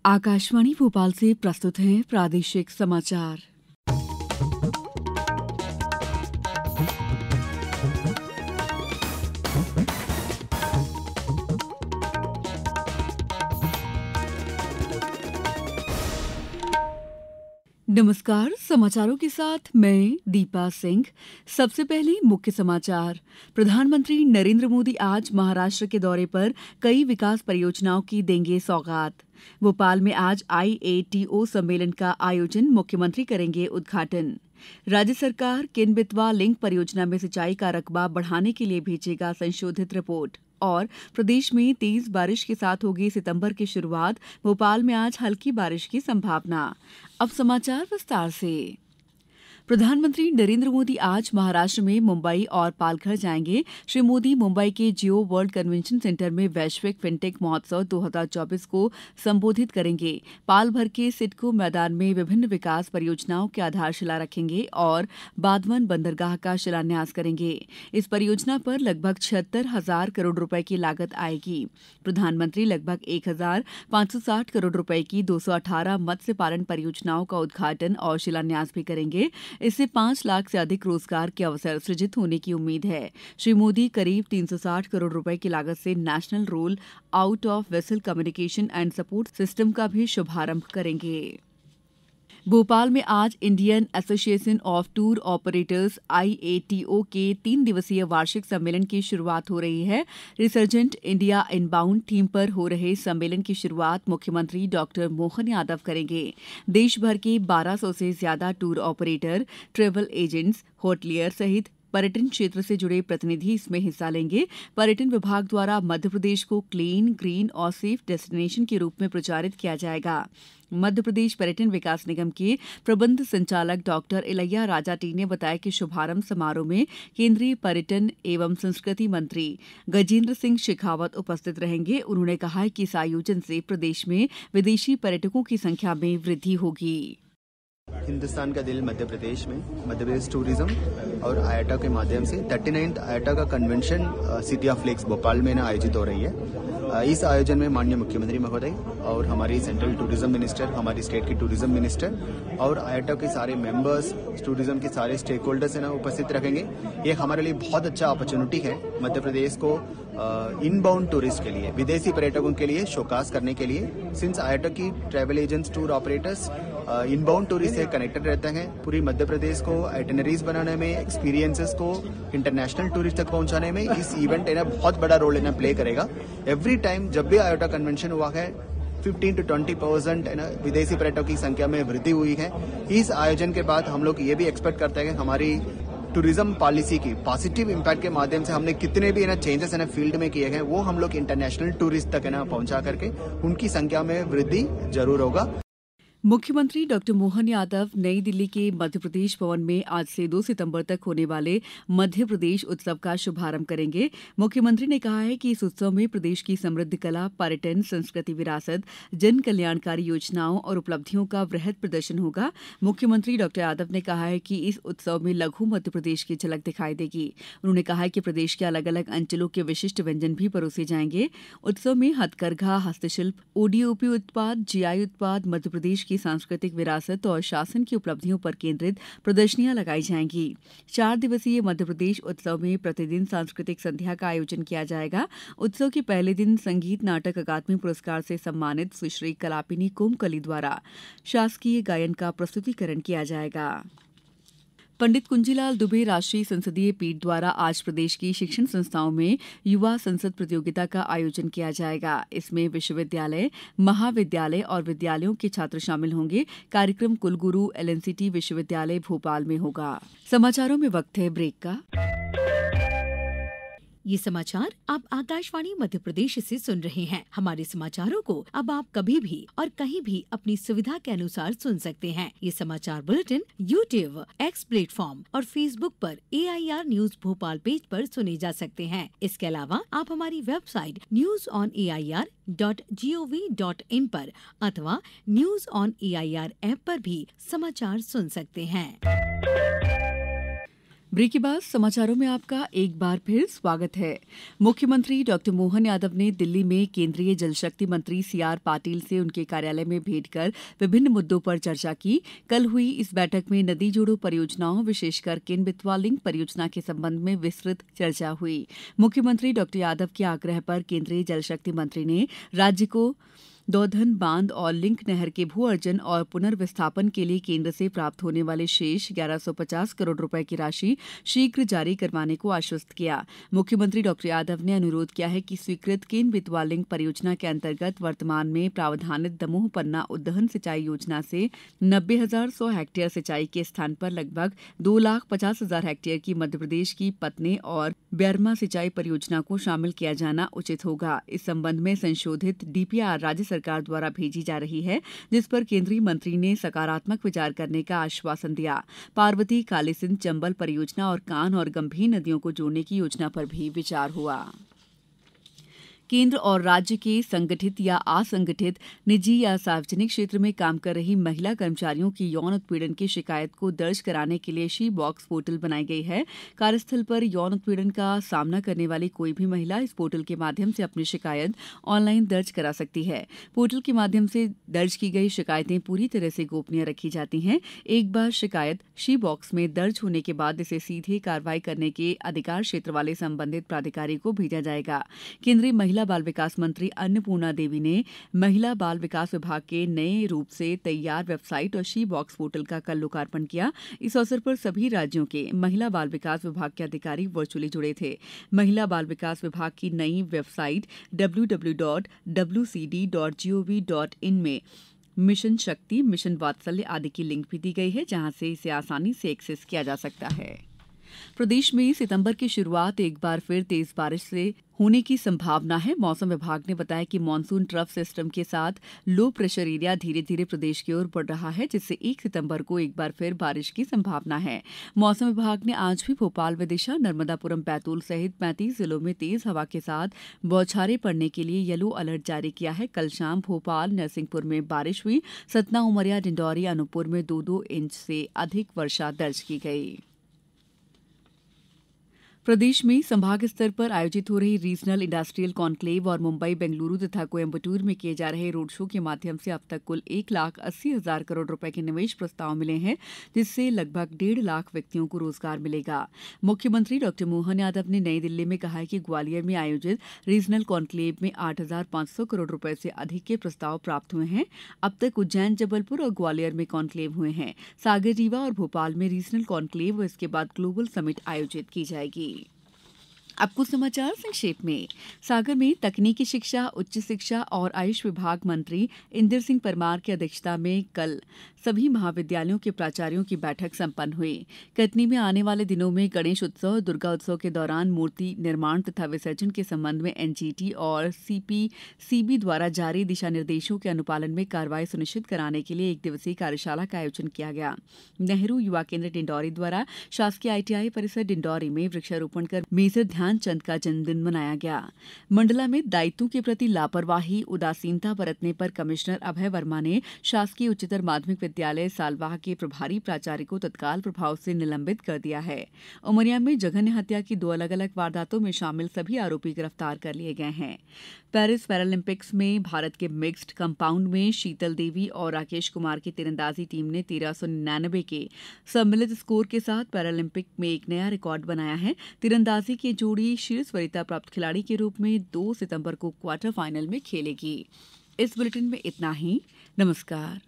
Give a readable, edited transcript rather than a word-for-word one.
आकाशवाणी भोपाल से प्रस्तुत हैं प्रादेशिक समाचार। नमस्कार, समाचारों के साथ मैं दीपा सिंह। सबसे पहले मुख्य समाचार। प्रधानमंत्री नरेंद्र मोदी आज महाराष्ट्र के दौरे पर कई विकास परियोजनाओं की देंगे सौगात। भोपाल में आज IATO सम्मेलन का आयोजन, मुख्यमंत्री करेंगे उद्घाटन। राज्य सरकार किन बेतवा लिंक परियोजना में सिंचाई का रकबा बढ़ाने के लिए भेजेगा संशोधित रिपोर्ट। और प्रदेश में तेज बारिश के साथ होगी सितंबर की शुरुआत। भोपाल में आज हल्की बारिश की संभावना। अब समाचार विस्तार से। प्रधानमंत्री नरेंद्र मोदी आज महाराष्ट्र में मुंबई और पालघर जाएंगे। श्री मोदी मुंबई के जियो वर्ल्ड कन्वेंशन सेंटर में वैश्विक फिनटेक महोत्सव 2024 को संबोधित करेंगे। पाल भर के सिडको मैदान में विभिन्न विकास परियोजनाओं की आधारशिला रखेंगे और बाधवन बंदरगाह का शिलान्यास करेंगे। इस परियोजना पर लगभग 76,000 करोड़ रुपए की लागत आएगी। प्रधानमंत्री लगभग 1,560 करोड़ रुपए की 218 मत्स्य पालन परियोजनाओं का उद्घाटन और शिलान्यास भी करेंगे। इससे 5 लाख से अधिक रोजगार के अवसर सृजित होने की उम्मीद है। श्री मोदी करीब 360 करोड़ रुपए की लागत से national roll out of vessel communication and support system का भी शुभारंभ करेंगे। भोपाल में आज Indian association of tour operators IATO के 3 दिवसीय वार्षिक सम्मेलन की शुरुआत हो रही है। रिसर्जेंट इंडिया इनबाउंड थीम पर हो रहे सम्मेलन की शुरुआत मुख्यमंत्री डॉक्टर मोहन यादव करेंगे। देश भर के 1200 से ज्यादा tour operator, travel agents, hotelier सहित पर्यटन क्षेत्र से जुड़े प्रतिनिधि इसमें हिस्सा लेंगे। पर्यटन विभाग द्वारा मध्यप्रदेश को क्लीन, ग्रीन और सेफ डेस्टिनेशन के रूप में प्रचारित किया जाएगा। मध्य प्रदेश पर्यटन विकास निगम के प्रबंध संचालक डॉक्टर इलैया राजा टी ने बताया कि शुभारंभ समारोह में केंद्रीय पर्यटन एवं संस्कृति मंत्री गजेंद्र सिंह शेखावत उपस्थित रहेंगे। उन्होंने कहा कि इस आयोजन से प्रदेश में विदेशी पर्यटकों की संख्या में वृद्धि होगी। हिंदुस्तान का दिल मध्य प्रदेश में मध्य प्रदेश टूरिज्म और आयाटा के माध्यम से 39th आयाटा का convention city of lakes Bhopal में आयोजित हो रही है। इस आयोजन में माननीय मुख्यमंत्री महोदय और हमारी सेंट्रल टूरिज्म मिनिस्टर, हमारी स्टेट की टूरिज्म मिनिस्टर और आयाटा के सारे मेंबर्स, टूरिज्म के सारे स्टेक होल्डर्स उपस्थित रखेंगे। ये हमारे लिए बहुत अच्छा अपॉर्चुनिटी है मध्य प्रदेश को इनबाउंड टूरिस्ट के लिए, विदेशी पर्यटकों के लिए शोकास करने के लिए। सिंस आयाटा की travel agents, tour operators inbound tourist से कनेक्टेड रहते हैं, पूरी मध्य प्रदेश को आइटिनरीज बनाने में, एक्सपीरियंसेस को इंटरनेशनल टूरिस्ट तक पहुंचाने में इस इवेंट बहुत बड़ा रोल प्ले करेगा। एवरी टाइम जब भी आयोटा कन्वेंशन हुआ है 15 to 20% विदेशी पर्यटकों की संख्या में वृद्धि हुई है। इस आयोजन के बाद हम लोग ये भी एक्सपेक्ट करते हैं कि हमारी टूरिज्म पॉलिसी की पॉजिटिव इम्पैक्ट के माध्यम से हमने कितने भी चेंजेस फील्ड में किए हैं, वो हम लोग इंटरनेशनल टूरिस्ट तक पहुंचा करके उनकी संख्या में वृद्धि जरूर होगा। मुख्यमंत्री डॉक्टर मोहन यादव नई दिल्ली के मध्य प्रदेश भवन में आज से 2 सितंबर तक होने वाले मध्य प्रदेश उत्सव का शुभारंभ करेंगे। मुख्यमंत्री ने कहा है कि इस उत्सव में प्रदेश की समृद्ध कला, पर्यटन, संस्कृति विरासत, जन कल्याणकारी योजनाओं और उपलब्धियों का वृहद प्रदर्शन होगा। मुख्यमंत्री डॉक्टर यादव ने कहा है कि इस उत्सव में लघु मध्य प्रदेश की झलक दिखाई देगी। उन्होंने कहा है कि प्रदेश के अलग अलग अंचलों के विशिष्ट व्यंजन भी परोसे जाएंगे। उत्सव में हथकरघा, हस्तशिल्प, ODOP उत्पाद, GI उत्पाद, मध्य प्रदेश की सांस्कृतिक विरासत और शासन की उपलब्धियों पर केंद्रित प्रदर्शनियां लगाई जाएंगी। 4 दिवसीय मध्य प्रदेश उत्सव में प्रतिदिन सांस्कृतिक संध्या का आयोजन किया जाएगा। उत्सव के पहले दिन संगीत नाटक अकादमी पुरस्कार से सम्मानित सुश्री कलापिनी कोमकली द्वारा शासकीय गायन का प्रस्तुतिकरण किया जाएगा। पंडित कुंजीलाल दुबे राष्ट्रीय संसदीय पीठ द्वारा आज प्रदेश की शिक्षण संस्थाओं में युवा संसद प्रतियोगिता का आयोजन किया जाएगा। इसमें विश्वविद्यालय, महाविद्यालय और विद्यालयों के छात्र शामिल होंगे। कार्यक्रम कुलगुरु LNCT विश्वविद्यालय भोपाल में होगा। समाचारों में वक्त है ब्रेक का। ये समाचार आप आकाशवाणी मध्य प्रदेश से सुन रहे हैं। हमारे समाचारों को अब आप कभी भी और कहीं भी अपनी सुविधा के अनुसार सुन सकते हैं। ये समाचार बुलेटिन YouTube, X प्लेटफॉर्म और Facebook पर AIR न्यूज भोपाल पेज पर सुने जा सकते हैं। इसके अलावा आप हमारी वेबसाइट newsonair.gov.in पर अथवा न्यूज ऑन AIR ऐप पर भी समाचार सुन सकते हैं। ब्रेक के बाद समाचारों में आपका एक बार फिर स्वागत है। मुख्यमंत्री डॉक्टर मोहन यादव ने दिल्ली में केंद्रीय जल शक्ति मंत्री सीआर पाटिल से उनके कार्यालय में भेंट कर विभिन्न मुद्दों पर चर्चा की। कल हुई इस बैठक में नदी जोड़ो परियोजनाओं, विशेषकर केन बेतवा लिंक परियोजना के संबंध में विस्तृत चर्चा हुई। मुख्यमंत्री डॉक्टर यादव के आग्रह पर केंद्रीय जल शक्ति मंत्री ने राज्य को दौधन बांध और लिंक नहर के भू अर्जन और पुनर्विस्थापन के लिए केंद्र से प्राप्त होने वाले शेष 1150 करोड़ रुपए की राशि शीघ्र जारी करवाने को आश्वस्त किया। मुख्यमंत्री डॉक्टर यादव ने अनुरोध किया है कि स्वीकृत केन बेतवा लिंक परियोजना के अंतर्गत वर्तमान में प्रावधानित दमोह पन्ना उद्वहन सिंचाई योजना से 90,100 हेक्टेयर सिंचाई के स्थान पर लगभग 2,50,000 हेक्टेयर की मध्यप्रदेश की पत्ने और ब्यारमा सिंचाई परियोजना को शामिल किया जाना उचित होगा। इस संबंध में संशोधित डीपीआर राज्य सरकार द्वारा भेजी जा रही है, जिस पर केंद्रीय मंत्री ने सकारात्मक विचार करने का आश्वासन दिया। पार्वती, काली सिंध, चंबल परियोजना और कान और गंभीर नदियों को जोड़ने की योजना पर भी विचार हुआ। केंद्र और राज्य के संगठित या असंगठित, निजी या सार्वजनिक क्षेत्र में काम कर रही महिला कर्मचारियों की यौन उत्पीड़न की शिकायत को दर्ज कराने के लिए शी बॉक्स पोर्टल बनाई गई है। कार्यस्थल पर यौन उत्पीड़न का सामना करने वाली कोई भी महिला इस पोर्टल के माध्यम से अपनी शिकायत ऑनलाइन दर्ज करा सकती है। पोर्टल के माध्यम से दर्ज की गई शिकायतें पूरी तरह से गोपनीय रखी जाती हैं। एक बार शिकायत शी बॉक्स में दर्ज होने के बाद इसे सीधे कार्रवाई करने के अधिकार क्षेत्र वाले संबंधित प्राधिकारी को भेजा जाएगा। केंद्रीय महिला बाल विकास मंत्री अन्नपूर्णा देवी ने महिला बाल विकास विभाग के नए रूप से तैयार वेबसाइट और शी बॉक्स पोर्टल का कल लोकार्पण किया। इस अवसर पर सभी राज्यों के महिला बाल विकास विभाग के अधिकारी वर्चुअली जुड़े थे। महिला बाल विकास विभाग की नई वेबसाइट www.wcd.gov.in में मिशन शक्ति, मिशन वात्सल्य आदि की लिंक भी दी गई है, जहां से इसे आसानी से एक्सेस किया जा सकता है। प्रदेश में सितंबर की शुरुआत एक बार फिर तेज बारिश से होने की संभावना है। मौसम विभाग ने बताया कि मानसून ट्रफ सिस्टम के साथ लो प्रेशर एरिया धीरे धीरे प्रदेश की ओर बढ़ रहा है, जिससे 1 सितंबर को एक बार फिर बारिश की संभावना है। मौसम विभाग ने आज भी भोपाल, विदिशा, नर्मदापुरम, बैतूल सहित 35 जिलों में तेज हवा के साथ बौछारें पड़ने के लिए येलो अलर्ट जारी किया है। कल शाम भोपाल, नरसिंहपुर में बारिश हुई। सतना, उमरिया, डिंडौरी, अनूपपुर में 2-2 इंच से अधिक वर्षा दर्ज की गई। प्रदेश में संभाग स्तर पर आयोजित हो रही रीजनल इंडस्ट्रियल कॉन्क्लेव और मुंबई, बेंगलुरु तथा कोयम्बटूर में किए जा रहे रोड शो के माध्यम से अब तक कुल 1,80,000 करोड़ रुपए के निवेश प्रस्ताव मिले हैं, जिससे लगभग 1.5 लाख व्यक्तियों को रोजगार मिलेगा। मुख्यमंत्री डॉक्टर मोहन यादव ने नई दिल्ली में कहा है कि ग्वालियर में आयोजित रीजनल कॉन्क्लेव में 8,500 करोड़ रुपए से अधिक के प्रस्ताव प्राप्त हुए हैं। अब तक उज्जैन, जबलपुर और ग्वालियर में कॉन्क्लेव हुए हैं। सागर, रीवा और भोपाल में रीजनल कॉन्क्लेव और इसके बाद ग्लोबल समिट आयोजित की जाएगी। अब कुछ समाचार संक्षेप में। सागर में तकनीकी शिक्षा, उच्च शिक्षा और आयुष विभाग मंत्री इंदर सिंह परमार की अध्यक्षता में कल सभी महाविद्यालयों के प्राचार्यों की बैठक संपन्न हुई। कटनी में आने वाले दिनों में गणेश उत्सव, दुर्गा उत्सव के दौरान मूर्ति निर्माण तथा विसर्जन के संबंध में एनजीटी और सीपीसीबी द्वारा जारी दिशा निर्देशों के अनुपालन में कार्रवाई सुनिश्चित कराने के लिए 1 दिवसीय कार्यशाला का आयोजन किया गया। नेहरू युवा केंद्र डिंडौरी द्वारा शासकीय आईटीआई परिसर डिंडौरी में वृक्षारोपण कर मेजर ध्यानचंद का जन्मदिन मनाया गया। मंडला में दायित्वों के प्रति लापरवाही, उदासीनता बरतने पर कमिश्नर अभय वर्मा ने शासकीय उच्चतर माध्यमिक विद्यालय सालवाह के प्रभारी प्राचार्य को तत्काल प्रभाव से निलंबित कर दिया है। उमरिया में जघन्य हत्या की 2 अलग-अलग वारदातों में शामिल सभी आरोपी गिरफ्तार कर लिए गए हैं। पेरिस पैरालंपिक्स में भारत के मिक्स्ड कंपाउंड में शीतल देवी और राकेश कुमार की तीरंदाजी टीम ने 1399 के सम्मिलित स्कोर के साथ पैरालंपिक में एक नया रिकॉर्ड बनाया है। तीरंदाजी की जोड़ी शीर्ष वरीयता प्राप्त खिलाड़ी के रूप में 2 सितंबर को क्वार्टर फाइनल में खेलेगी। इस बुलेटिन में इतना ही। नमस्कार।